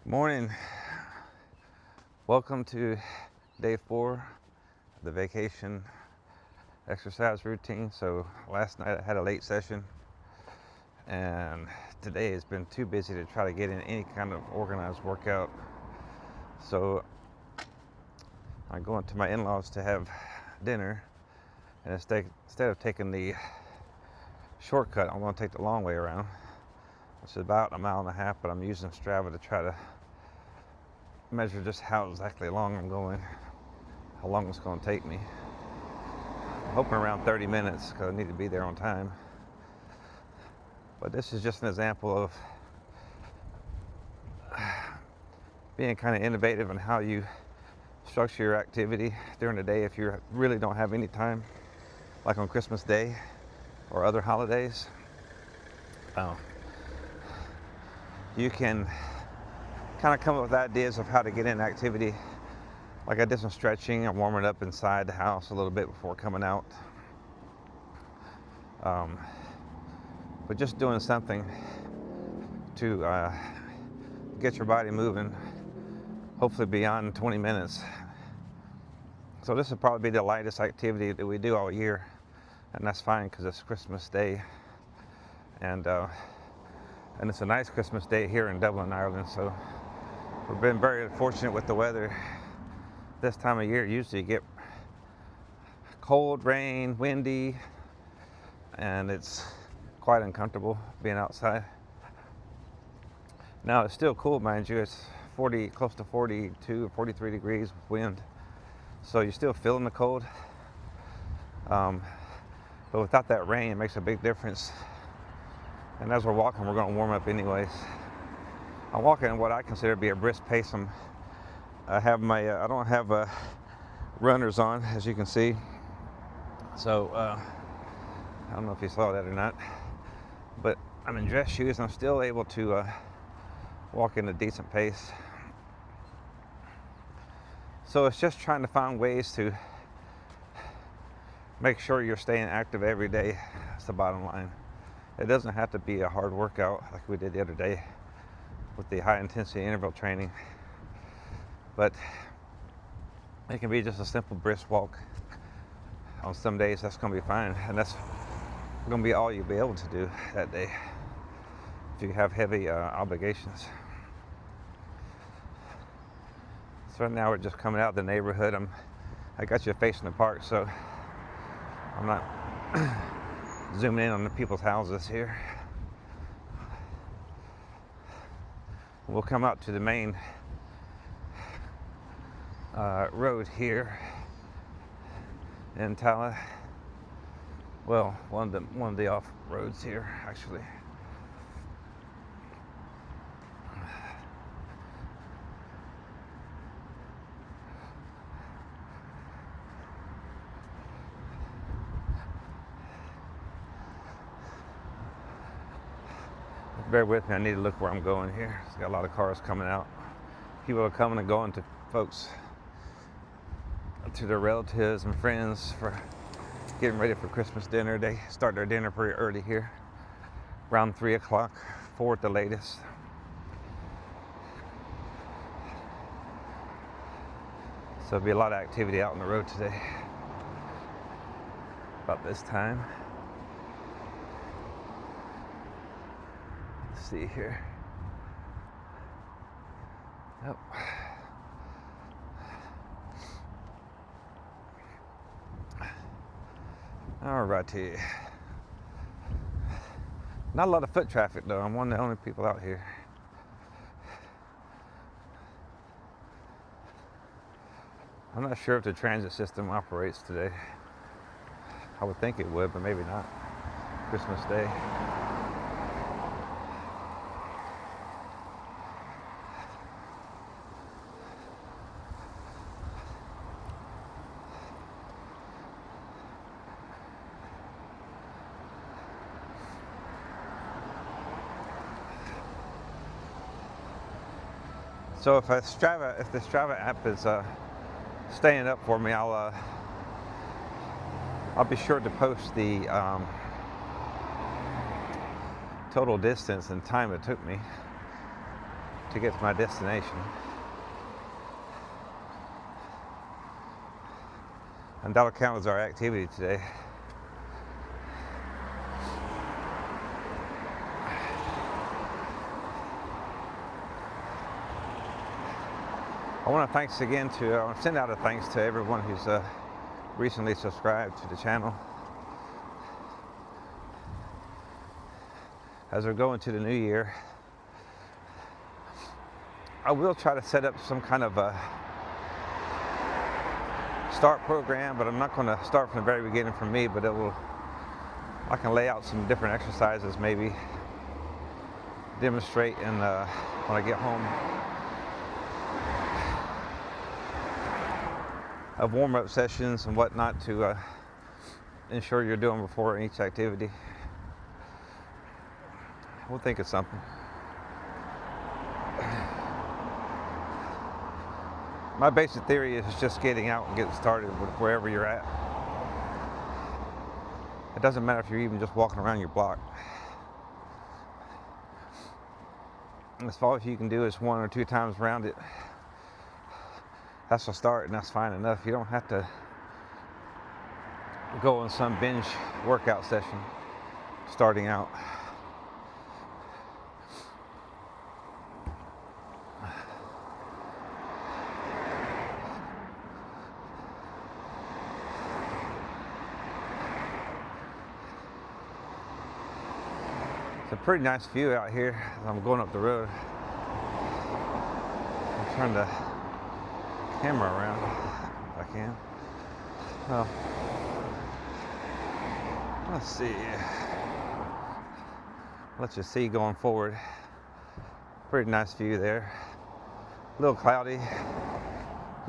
Morning. Welcome to day 4 of the vacation exercise routine. So last night I had a late session, and today has been too busy to try to get in any kind of organized workout. So I'm going to my in-laws to have dinner, and instead of taking the shortcut, I'm going to take the long way around. It's about 1.5 miles, but I'm using Strava to try to measure just how exactly long I'm going, how long it's going to take me. I'm hoping around 30 minutes because I need to be there on time. But this is just an example of being kind of innovative in how you structure your activity during the day if you really don't have any time, like on Christmas Day or other holidays. You can kind of come up with ideas of how to get in activity. Like I did some stretching and warming up inside the house a little bit before coming out. But just doing something to get your body moving, hopefully beyond 20 minutes. So this will probably be the lightest activity that we do all year, and that's fine because it's Christmas Day, and it's a nice Christmas day here in Dublin, Ireland. So we've been very fortunate with the weather this time of year. Usually you get cold, rain, windy, and it's quite uncomfortable being outside. Now it's still cool, mind you. It's close to 42 or 43 degrees with wind, so you're still feeling the cold. But without that rain, it makes a big difference. And as we're walking, we're going to warm up anyways. I'm walking at what I consider to be a brisk pace. I don't have runners on, as you can see. So I don't know if you saw that or not, but I'm in dress shoes and I'm still able to walk in a decent pace. So it's just trying to find ways to make sure you're staying active every day. That's the bottom line. It doesn't have to be a hard workout like we did the other day with the high intensity interval training, but it can be just a simple brisk walk. On some days that's going to be fine, and that's going to be all you'll be able to do that day if you have heavy obligations. So right now we're just coming out of the neighborhood. I got you facing the park, so I'm not zooming in on the people's houses here. We'll come out to the main road here in Tala. Well, one of the off roads here, actually. Bear with me, I need to look where I'm going here. It's got a lot of cars coming out. People are coming and going to folks, to their relatives and friends for getting ready for Christmas dinner. They start their dinner pretty early here, around 3 o'clock, 4 at the latest. So there'll be a lot of activity out on the road today about this time. Let's see here. Yep. Alrighty. Not a lot of foot traffic though. I'm one of the only people out here. I'm not sure if the transit system operates today. I would think it would, but maybe not. Christmas Day. So if the Strava app is staying up for me, I'll be sure to post the total distance and time it took me to get to my destination. And that'll count as our activity today. I want to send out a thanks to everyone who's recently subscribed to the channel. As we're going to the new year, I will try to set up some kind of a start program, but I'm not going to start from the very beginning for me, but I can lay out some different exercises, maybe demonstrate when I get home. Of warm-up sessions and whatnot to ensure you're doing before each activity. We'll think of something. My basic theory is just getting out and getting started with wherever you're at. It doesn't matter if you're even just walking around your block. As far as you can do is 1 or 2 times around it. That's a start, and that's fine enough. You don't have to go on some binge workout session starting out. It's a pretty nice view out here as I'm going up the road. I'm trying to camera around if I can. Well, let's see. Let you see going forward. Pretty nice view there. A little cloudy.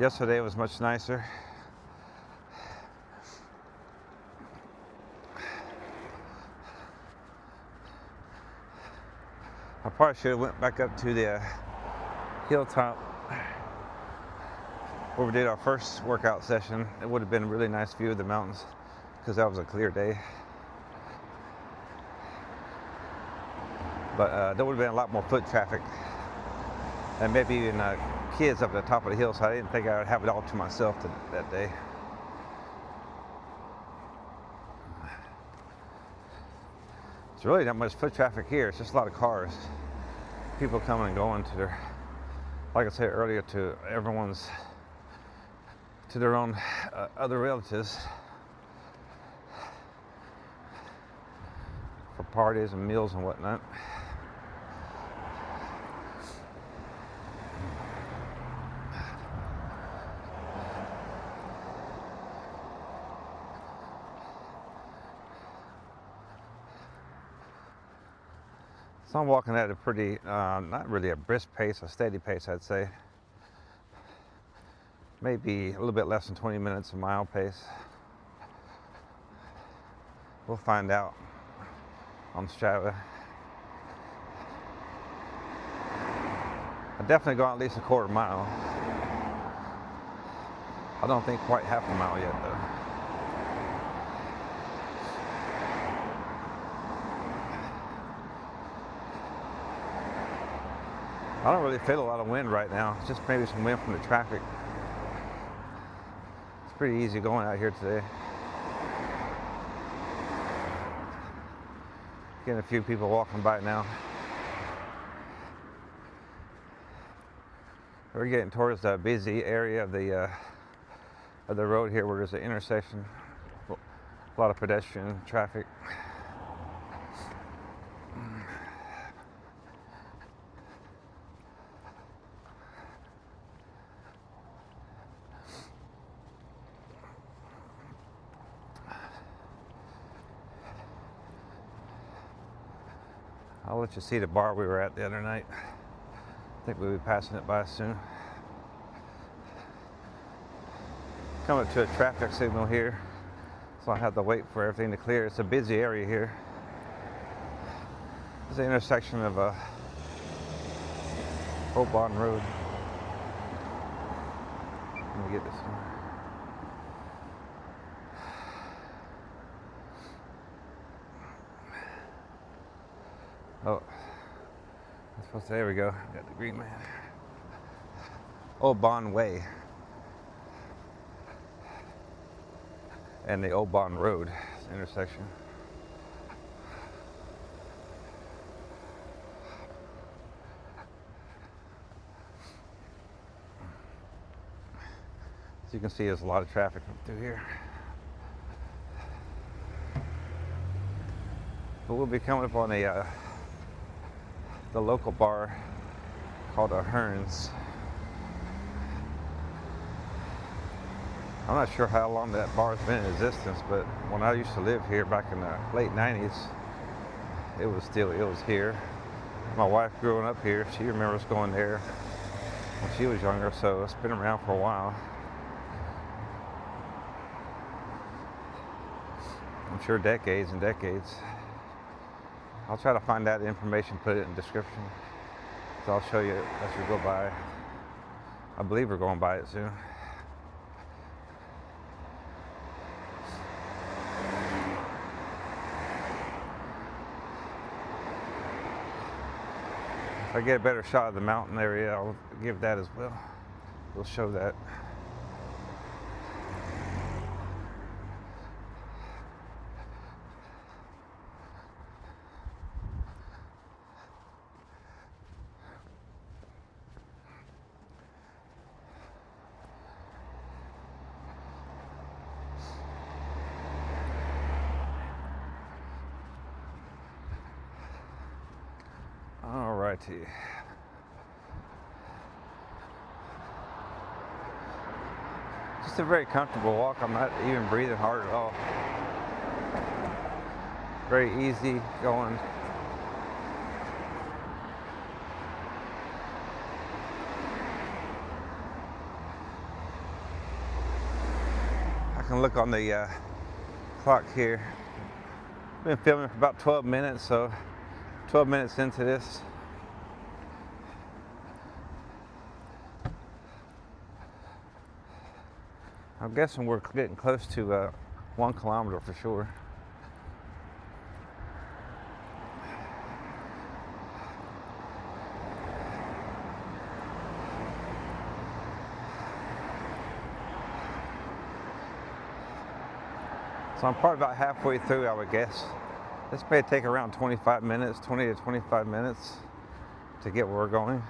Yesterday was much nicer. I probably should have went back up to the hilltop where we did our first workout session. It would have been a really nice view of the mountains because that was a clear day. But there would have been a lot more foot traffic and maybe even kids up at the top of the hill, so I didn't think I would have it all to myself that day. There's really not much foot traffic here. It's just a lot of cars. People coming and going to their, like I said earlier, to their own other relatives for parties and meals and whatnot. So I'm walking at a pretty, not really a brisk pace, a steady pace, I'd say. Maybe a little bit less than 20 minutes a mile pace. We'll find out on Strava. I've definitely gone at least a quarter mile. I don't think quite half a mile yet though. I don't really feel a lot of wind right now. It's just maybe some wind from the traffic. It's pretty easy going out here today. Getting a few people walking by now. We're getting towards the busy area of the road here where there's an intersection. A lot of pedestrian traffic. I'll let you see the bar we were at the other night. I think we'll be passing it by soon. Coming to a traffic signal here, so I have to wait for everything to clear. It's a busy area here. It's the intersection of Hobon Road. Let me get this one. Oh, that's So there we go. Got the green man. Old Bond Way and the Old Bond Road intersection. As you can see, there's a lot of traffic through here. But we'll be coming up on the local bar called a Hearns. I'm not sure how long that bar's been in existence, but when I used to live here back in the late 90s, it was here. My wife growing up here, she remembers going there when she was younger, so it's been around for a while. I'm sure decades and decades. I'll try to find that information, put it in the description. So I'll show you as we go by. I believe we're going by it soon. If I get a better shot of the mountain area, I'll give that as well. We'll show that. Alrighty. Just a very comfortable walk. I'm not even breathing hard at all. Very easy going. I can look on the clock here. Been filming for about 12 minutes, so 12 minutes into this. I'm guessing we're getting close to 1 kilometer for sure. So I'm probably about halfway through, I would guess. This may take around 25 minutes, 20 to 25 minutes to get where we're going,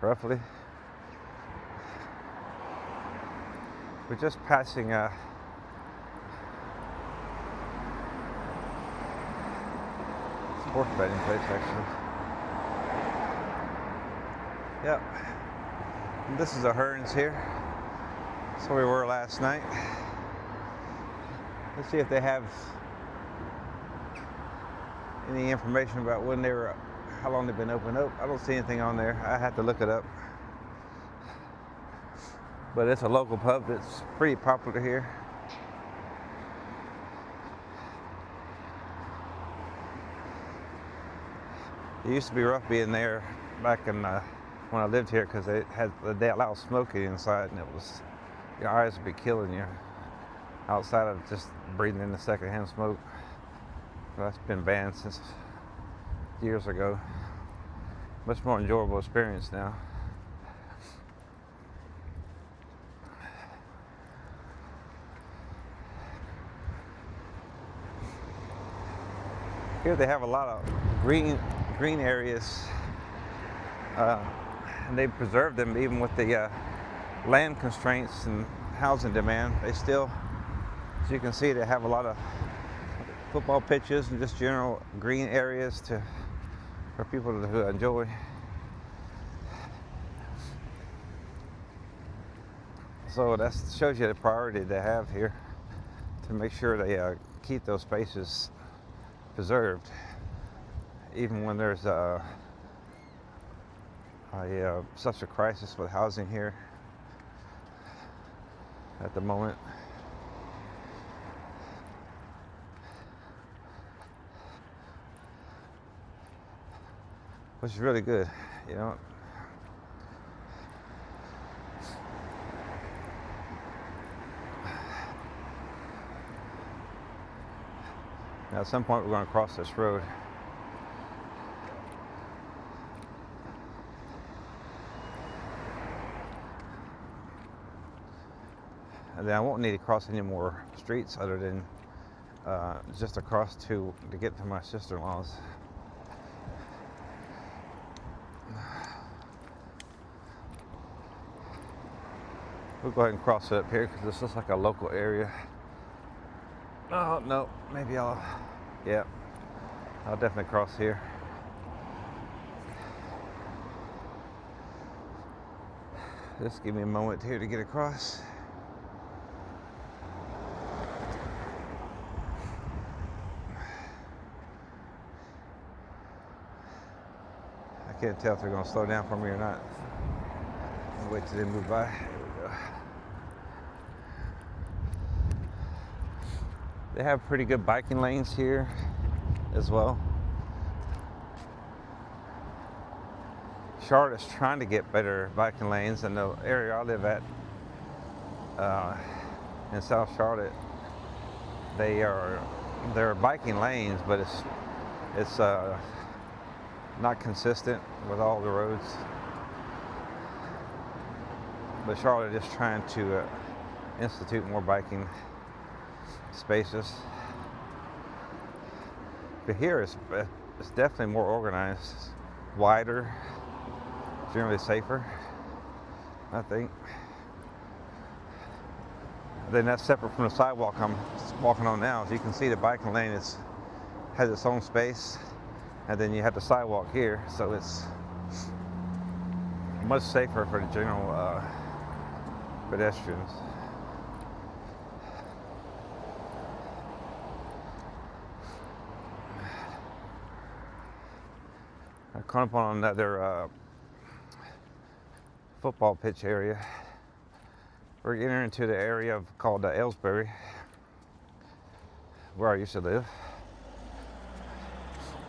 roughly. We're just passing sports betting place, actually. Yep. And this is a Hearns here. That's where we were last night. Let's see if they have any information about when they were, how long they've been open. Oh, I don't see anything on there. I have to look it up. But it's a local pub that's pretty popular here. It used to be rough being there back in when I lived here, because they allow smoking inside, and your eyes would be killing you outside of just breathing in the secondhand smoke. That's been banned since years ago. Much more enjoyable experience now. Here they have a lot of green areas, and they preserve them even with the land constraints and housing demand. They still, as you can see, they have a lot of football pitches and just general green areas for people to enjoy. So that shows you the priority they have here to make sure they keep those spaces preserved, even when there's such a crisis with housing here at the moment. Which is really good, you know. Now at some point we're going to cross this road. and then I won't need to cross any more streets other than just across to get to my sister-in-law's. We'll go ahead and cross it up here because this looks like a local area. Oh no, maybe yeah, I'll definitely cross here. Just give me a moment here to get across. I can't tell if they're going to slow down for me or not. I'll wait till they move by. Here we go. They have pretty good biking lanes here as well. Charlotte's trying to get better biking lanes, and the area I live at in South Charlotte, they're biking lanes, but it's not consistent with all the roads. But Charlotte is trying to institute more biking spaces. But here it's definitely more organized, wider, generally safer, I think. Then that's separate from the sidewalk I'm walking on now. As you can see, the biking lane has its own space, and then you have the sidewalk here, so it's much safer for the general pedestrians. I come up on another football pitch area. We're entering into the area called Aylesbury, where I used to live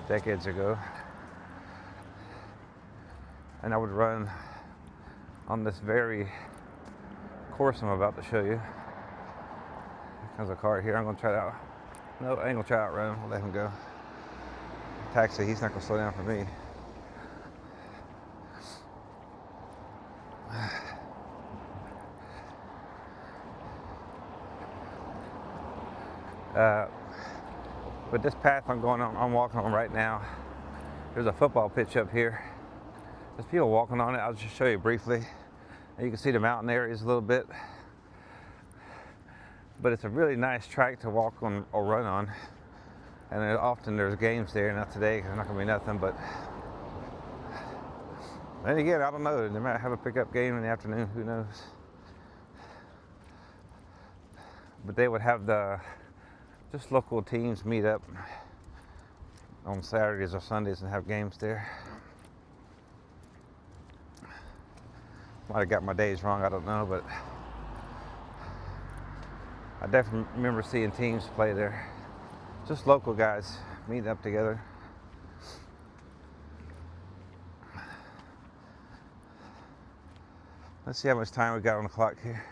decades ago. And I would run on this very course I'm about to show you. There's a car here. I'm going to try to out. No, I ain't going to try to outrun him. I'll let him go. Taxi, he's not going to slow down for me. But this path I'm walking on right now, there's a football pitch up here. There's people walking on it. I'll just show you briefly. And you can see the mountain areas a little bit. But it's a really nice track to walk on or run on. And often there's games there. Not today, because there's not going to be nothing. But then again, I don't know. They might have a pickup game in the afternoon. Who knows? But they would have just local teams meet up on Saturdays or Sundays and have games there. Might have got my days wrong, I don't know, but I definitely remember seeing teams play there. Just local guys meeting up together. Let's see how much time we got on the clock here.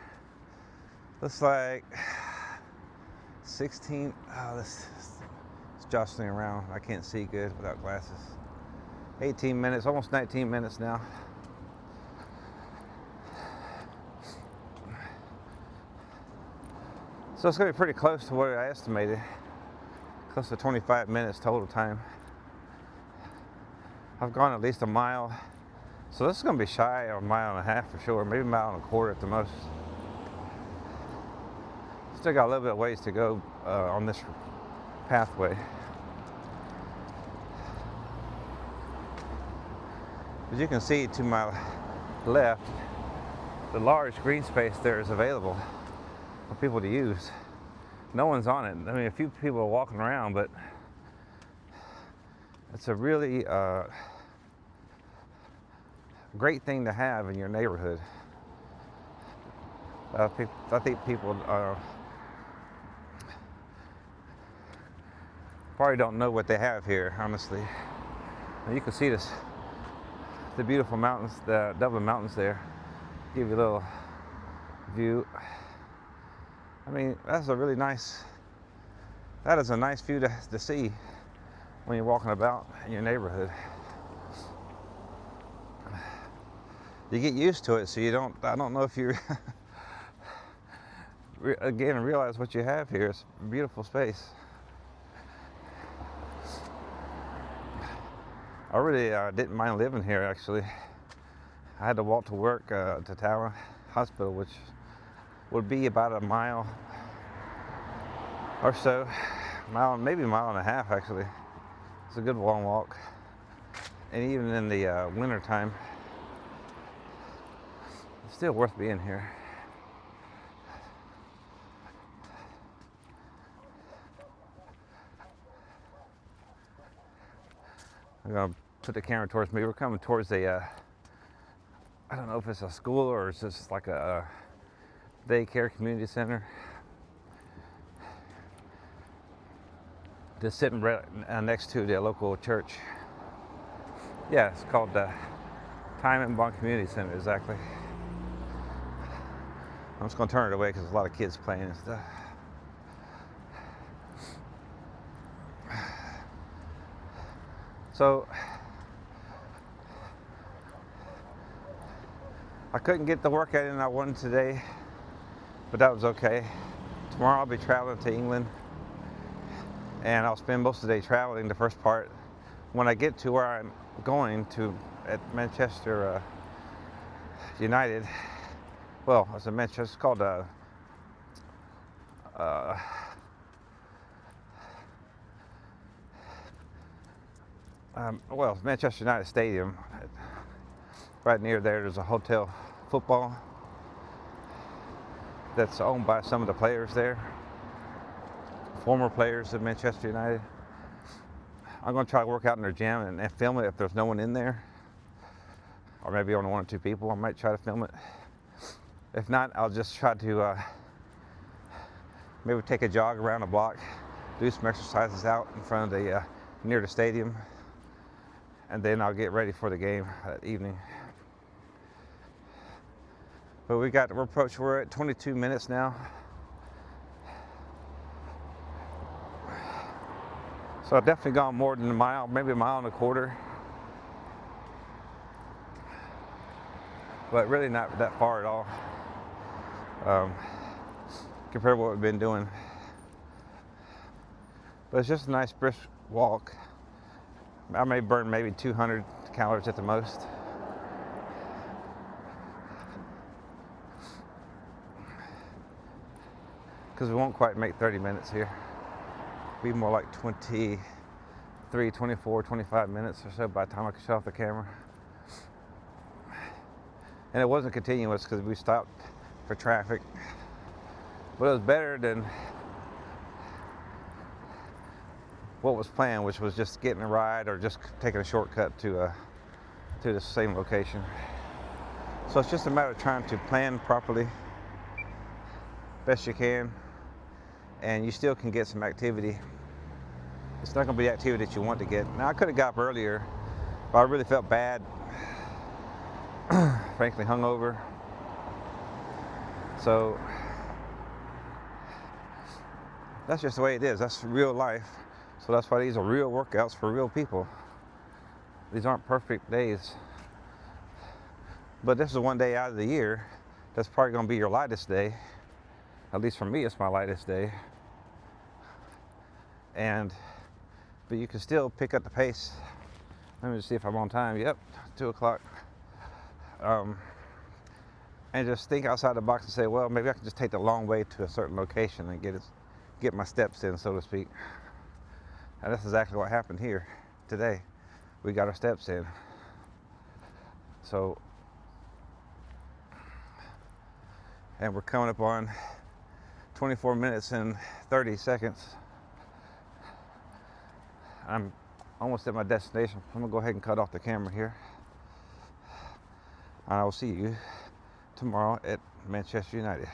Looks like 16. Oh, it's jostling around. I can't see good without glasses. 18 minutes, almost 19 minutes now. So it's going to be pretty close to what I estimated. Close to 25 minutes total time. I've gone at least a mile. So this is going to be shy of a mile and a half for sure. Maybe a mile and a quarter at the most. Still got a little bit of ways to go on this pathway. As you can see to my left, the large green space there is available for people to use. No one's on it. I mean, a few people are walking around, but it's a really great thing to have in your neighborhood. I think people probably don't know what they have here, honestly. And you can see the beautiful mountains, the Dublin mountains there. Give you a little view. I mean, that is a nice view to see when you're walking about in your neighborhood. You get used to it, so I don't know if you're again realize what you have here. It's a beautiful space. I really didn't mind living here, actually. I had to walk to work to Tower Hospital, which would be about a mile or so, maybe a mile and a half, actually. It's a good long walk. And even in the winter time, it's still worth being here. I'm gonna put the camera towards me. We're coming towards a, I don't know if it's a school or it's just like a daycare community center. Just sitting right next to the local church. Yeah, it's called the Time and Bond Community Center, exactly. I'm just gonna turn it away because there's a lot of kids playing and stuff. So I couldn't get the workout in I wanted today, but that was okay. Tomorrow I'll be traveling to England, and I'll spend most of the day traveling, the first part. When I get to where I'm going to at Manchester United, well, it's in Manchester, it's called well, Manchester United Stadium. Right near there's a hotel football that's owned by some of the players there, former players of Manchester United. I'm going to try to work out in their gym and film it if there's no one in there, or maybe only one or two people. I might try to film it. If not, I'll just try to maybe take a jog around the block, do some exercises out in front of the near the stadium, and then I'll get ready for the game that evening. But we're at 22 minutes now. So I've definitely gone more than a mile, maybe a mile and a quarter. But really not that far at all, compared to what we've been doing. But it's just a nice brisk walk. I may burn maybe 200 calories at the most. Because we won't quite make 30 minutes here. Be more like 23, 24, 25 minutes or so by the time I can shut off the camera. And it wasn't continuous because we stopped for traffic. But it was better than what was planned, which was just getting a ride or just taking a shortcut to the same location. So it's just a matter of trying to plan properly, best you can, and you still can get some activity. It's not going to be the activity that you want to get. Now I could have got up earlier, but I really felt bad, frankly hungover. So that's just the way it is. That's real life. So that's why these are real workouts for real people. These aren't perfect days. But this is one day out of the year that's probably going to be your lightest day. At least for me, it's my lightest day. But you can still pick up the pace. Let me just see if I'm on time. Yep, 2 o'clock. And just think outside the box and say, well, maybe I can just take the long way to a certain location and get my steps in, so to speak. And that's exactly what happened here today. We got our steps in. So, and we're coming up on 24 minutes and 30 seconds. I'm almost at my destination. I'm gonna go ahead and cut off the camera here. And I will see you tomorrow at Manchester United.